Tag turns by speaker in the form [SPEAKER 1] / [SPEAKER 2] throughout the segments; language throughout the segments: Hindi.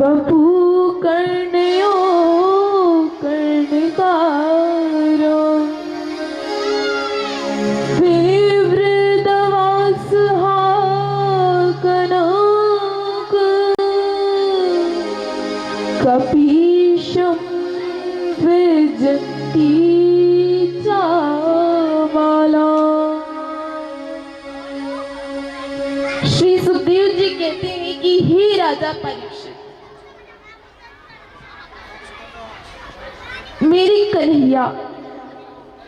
[SPEAKER 1] बपू कर्णयो कर्णकारो विवृतवास कनक कपीशम विजती चावाला। श्री सुखदेव जी कहते हैं कि हे राजा परीक्षित, मेरी कन्हैया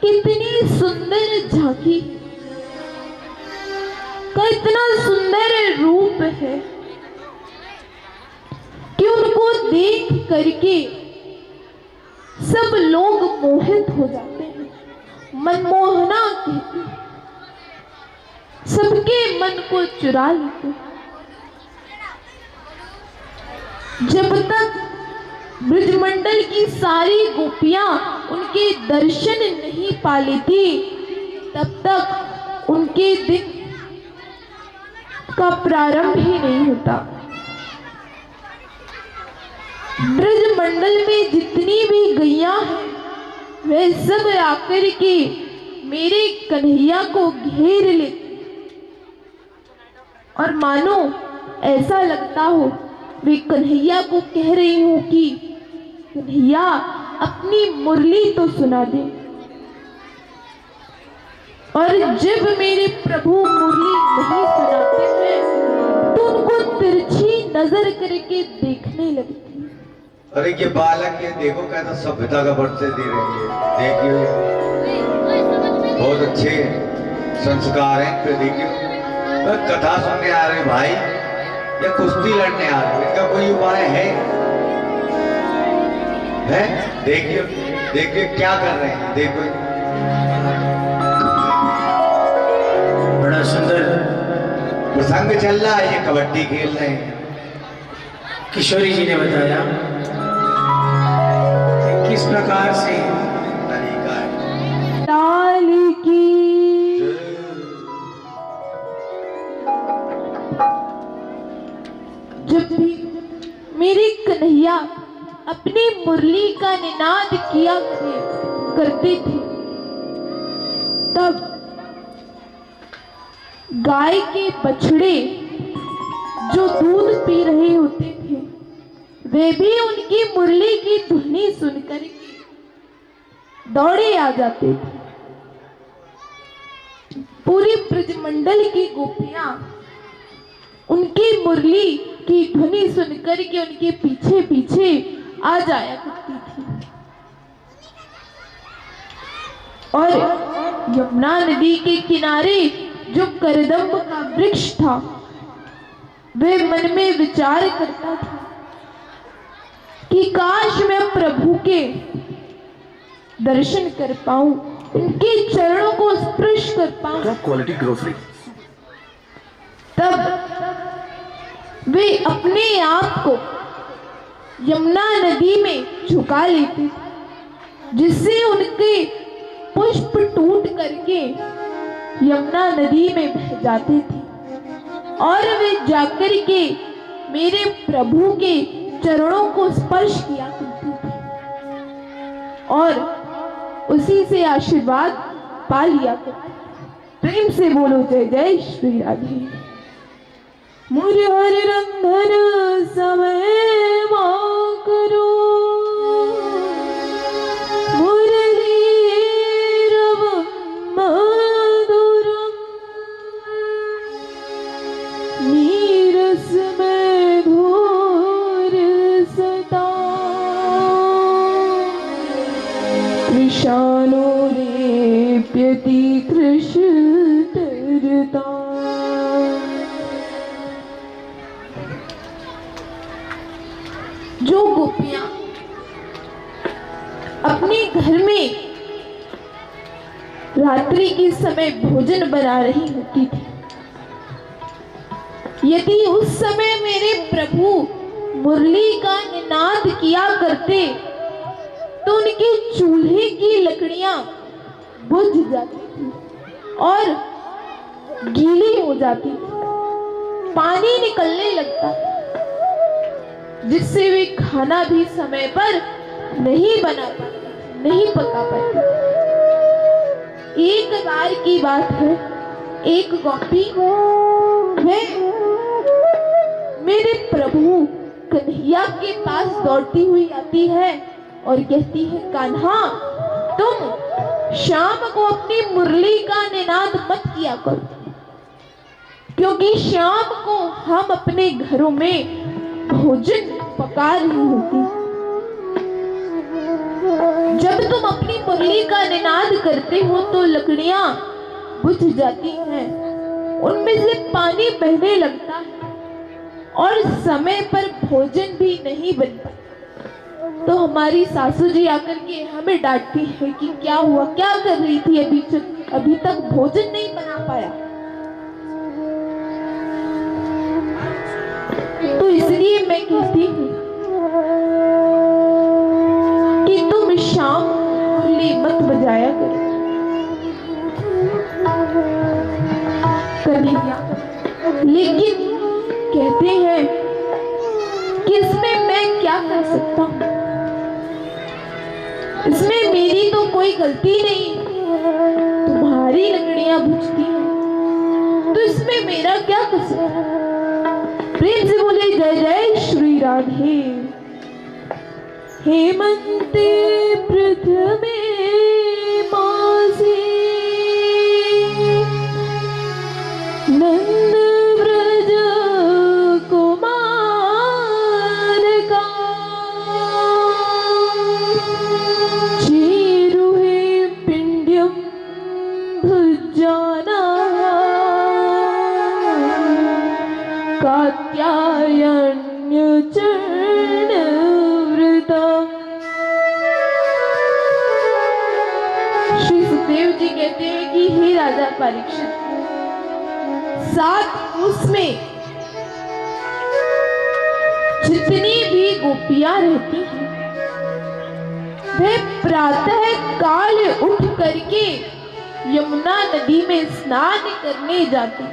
[SPEAKER 1] कितनी सुंदर झांकी का इतना सुंदर रूप है कि उनको देख करके सब लोग मोहित हो जाते हैं, मनमोहना कहते हैं, सबके मन को चुरा लेते हैं। जब तक ब्रजमंडल की सारी गोपियां उनके दर्शन नहीं पा लेती तब तक उनके दिन का प्रारंभ ही नहीं होता। ब्रजमंडल में जितनी भी गैया हैं वे सब आकर के मेरे कन्हैया को घेर लेती और मानो ऐसा लगता हो वे कन्हैया को कह रही हूं कि कन्हैया अपनी मुरली तो सुना दे। और जब मेरे प्रभु मुरली नहीं सुनाते हैं तो उनको तिरछी नजर करके देखने लगती है।
[SPEAKER 2] अरे ये बालक ये देखो कैसा सभ्यता का परिचय दे रही है, देखिए बहुत अच्छे संस्कार हैं। फिर देखिए कथा सुनने आ रहे भाई या कुश्ती लड़ने आ रहे, इनका कोई उपाय है? देखिए देखिए क्या कर रहे हैं, देखो
[SPEAKER 3] बड़ा सुंदर
[SPEAKER 2] प्रसंग चल रहा है, ये कबड्डी खेल रहे हैं।
[SPEAKER 3] किशोरी जी ने बताया कि किस प्रकार से
[SPEAKER 2] तरीका है।
[SPEAKER 1] लाल की जब भी मेरी कन्हैया अपनी मुरली का निनाद किया करते थे तब गाय के बछड़े जो दूध पी रहे होते थे वे भी उनकी मुरली की ध्वनि सुनकर दौड़े आ जाते थे। पूरी ब्रजमंडल की गोपियां उनकी मुरली की ध्वनि सुनकर के उनके पीछे पीछे आ जाया करती थी। और यमुना नदी के किनारे जो करदम्ब का वृक्ष था वे मन में विचार करता था कि काश मैं प्रभु के दर्शन कर पाऊं, उनके चरणों को स्पर्श कर पाऊं।
[SPEAKER 4] Quality grocery.
[SPEAKER 1] तब वे अपने आप को यमुना नदी में झुका लेते थे जिससे उनके पुष्प टूट करके यमुना नदी में बह जाते थे और वे जाकर के मेरे प्रभु के चरणों को स्पर्श किया करते थे और उसी से आशीर्वाद पा लिया करते। प्रेम से बोलो जय जय श्री राधे। मुझे हरि रंधन समय मां करो मुरली रव मधुरम नीरस में घोर सता कृष्णो रेप्यति कृष्णता। जो गोपियां अपने घर में रात्रि के समय भोजन बना रही होती थी, यदि उस समय मेरे प्रभु मुरली का निनाद किया करते तो उनके चूल्हे की लकड़ियां बुझ जाती थी और गीली हो जाती थी, पानी निकलने लगता। जिससे वे खाना भी समय पर नहीं बना पाते, नहीं पका पाते। एक बार की बात है, एक गोपी वह मेरे प्रभु कन्हैया के पास दौड़ती हुई आती है और कहती है, कान्हा, तुम शाम को अपनी मुरली का निनाद मत किया करो, क्योंकि शाम को हम अपने घरों में भोजन पका रही होती। जब तुम अपनी मुरली का निनाद करते हो तो लकड़ियां बुझ जाती हैं, उनमें से पानी बहने लगता है और समय पर भोजन भी नहीं बन पाता। तो हमारी सासू जी आकर के हमें डांटती है कि क्या हुआ, क्या कर रही थी, अभी तक भोजन नहीं बना पाया। तो इसलिए मैं कहती हूँ कि तुम शाम मुरली मत बजाया करो। कन्हैया लेकिन कहते हैं कि इसमें मैं क्या कर सकता हूँ, इसमें मेरी तो कोई गलती नहीं, तुम्हारी लकड़ियां बुझती हैं, तो इसमें मेरा क्या कसूर। प्रेम से बोले जय जय श्री राधे। हेमंते प्रथमे मासे नंद व्रज कुमार का चेरुहे पिंड्यम भुजाना कात्यायन्य चरण व्रतम। श्री सुखदेव जी कहते हैं कि हे राजा परीक्षित, 7 कोस में जितनी भी गोपियां रहती हैं, वे प्रातः काल उठ करके यमुना नदी में स्नान करने जाती,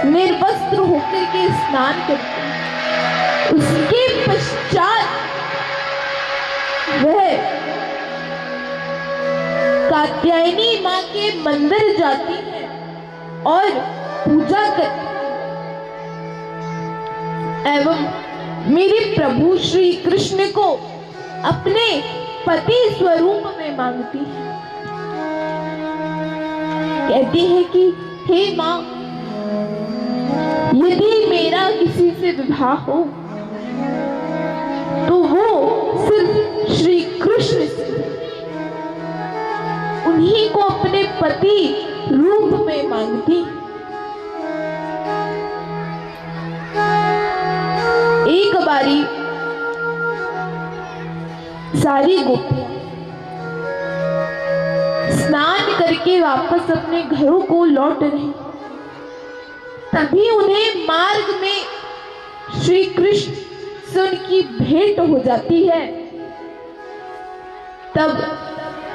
[SPEAKER 1] निर्वस्त्र होकर के स्नान करते। उसके पश्चात वह कात्यायनी माँ के मंदिर जाती है और पूजा करती एवं मेरे प्रभु श्री कृष्ण को अपने पति स्वरूप में मांगती है। कहती है कि हे माँ, यदि मेरा किसी से विवाह हो तो वो सिर्फ श्री कृष्ण से, उन्हीं को अपने पति रूप में मांगती। एक बारी सारी गोपियां स्नान करके वापस अपने घरों को लौट रही, तभी उन्हें मार्ग में श्री कृष्ण से उनकी भेंट हो जाती है। तब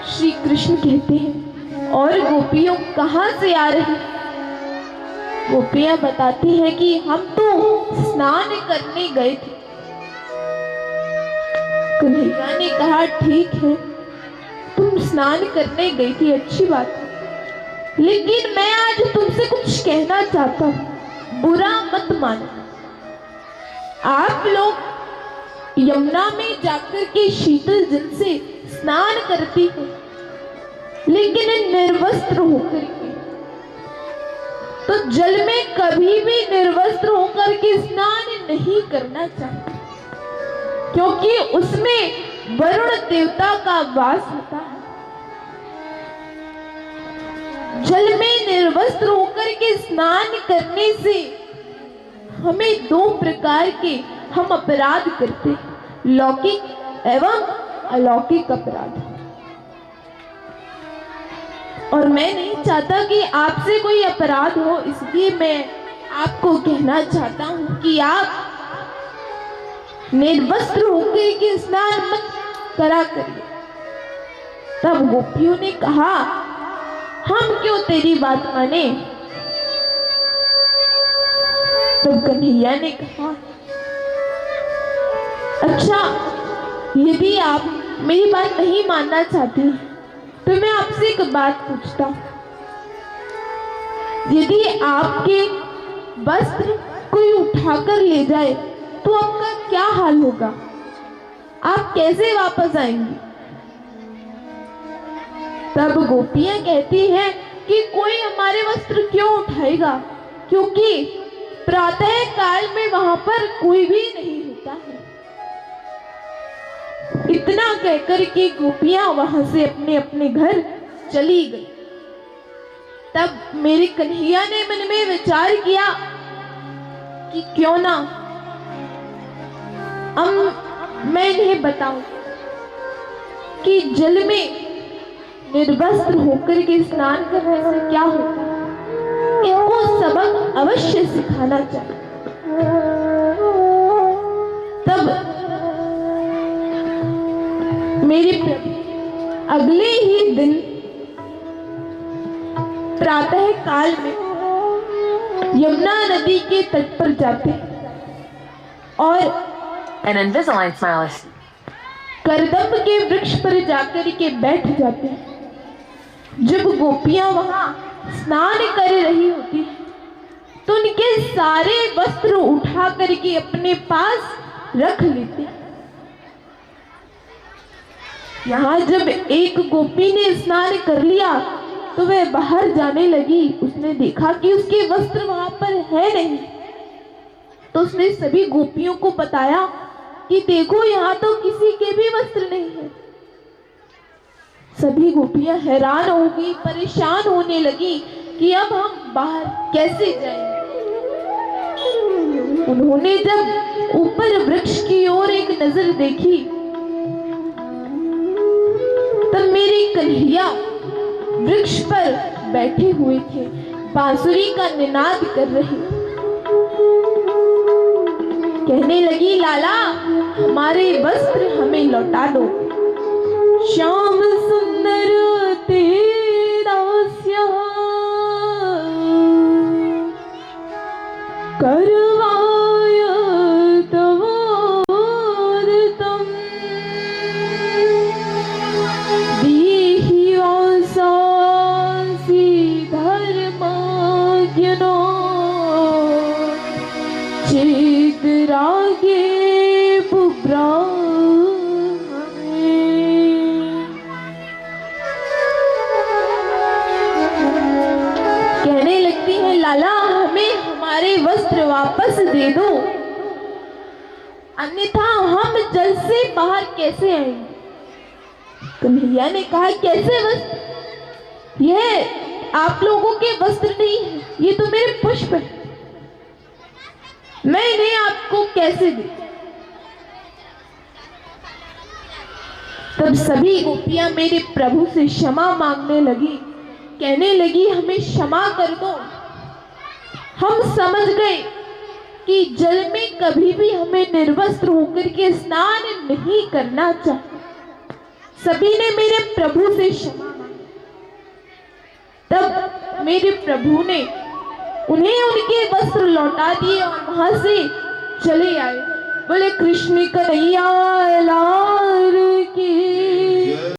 [SPEAKER 1] श्री कृष्ण कहते हैं, और गोपियों कहां से आ रही? गोपियां बताती हैं कि हम तो स्नान करने गए थे। कन्हैया ने कहा, ठीक है, तुम स्नान करने गई थी, अच्छी बात है, लेकिन मैं आज तुमसे कुछ कहना चाहता हूं, बुरा मत मानो। आप लोग यमुना में जाकर के शीतल जल से स्नान करती हो, लेकिन निर्वस्त्र होकर के, तो जल में कभी भी निर्वस्त्र होकर के स्नान नहीं करना चाहिए, क्योंकि उसमें वरुण देवता का वास होता है। जल में निर्वस्त्र होकर के स्नान करने से हमें 2 प्रकार के हम अपराध करते हैं, लौकिक एवं अलौकिक अपराध। और मैं नहीं चाहता कि आपसे कोई अपराध हो, इसलिए मैं आपको कहना चाहता हूं कि आप निर्वस्त्र होकर के स्नान मत करा करिए। तब गोपियों ने कहा, हम क्यों तेरी बात माने, तब कन्हैया ने कहा, अच्छा, यदि आप मेरी बात नहीं मानना चाहती तो मैं आपसे एक बात पूछता हूं। यदि आपके वस्त्र कोई उठाकर ले जाए तो आपका क्या हाल होगा? आप कैसे वापस आएंगी? तब गोपियां कहती हैं कि कोई हमारे वस्त्र क्यों उठाएगा, क्योंकि प्रातः काल में वहां पर कोई भी नहीं होता है। इतना कहकर के गोपियां वहां से अपने अपने घर चली गई। तब मेरे कन्हैया ने मन में विचार किया कि क्यों ना मैं इन्हें बताऊं कि जल में निर्वस्त्र होकर के स्नान करने से क्या होता है। इनको सबक अवश्य सिखाना चाहिए। तब मेरे प्रभु अगले ही दिन प्रातः काल में यमुना नदी के तट पर जाते और
[SPEAKER 4] An Invisalign smile is
[SPEAKER 1] करदम के वृक्ष पर जाकर के बैठ जाते हैं। जब गोपियां वहां स्नान कर रही होती हैं तो उनके सारे वस्त्र उठा करके अपने पास रख लेते हैं। यहाँ जब एक गोपी ने स्नान कर लिया तो वह बाहर जाने लगी। उसने देखा कि उसके वस्त्र वहां पर है नहीं, तो उसने सभी गोपियों को बताया कि देखो, यहाँ तो किसी के भी वस्त्र नहीं है। सभी गोपियां हैरान हो गई, परेशान होने लगी कि अब हम बाहर कैसे जाएंगे। उन्होंने जब ऊपर वृक्ष की ओर एक नजर देखी तब मेरे कन्हैया वृक्ष पर बैठे हुए थे, बांसुरी का निनाद कर रहे। कहने लगी, लाला, हमारे वस्त्र हमें लौटा दो। श्याम सुंदर तेरा स्याह करवाय तवोदितम् दीहि आसांसि धर्मज्ञनो चेतरागे कहने लगती है, लाला, हमें हमारे वस्त्र वापस दे दो, अन्यथा हम जल से बाहर कैसे आएंगे। कन्हैया ने कहा, कैसे वस्त्र? यह आप लोगों के वस्त्र नहीं है, ये तो मेरे पुष्प है, मैं इन्हें आपको कैसे दूं? तब सभी गोपियां मेरे प्रभु से क्षमा मांगने लगी, कहने लगी, हमें क्षमा कर दो। हम समझ गए कि जल में कभी भी हमें निर्वस्त्र होकर के स्नान नहीं करना चाहिए। सभी ने मेरे प्रभु से क्षमा मांगी। तब मेरे प्रभु ने उन्हें उनके वस्त्र लौटा दिए और वहां से चले आए। बोले कृष्ण कन्हैया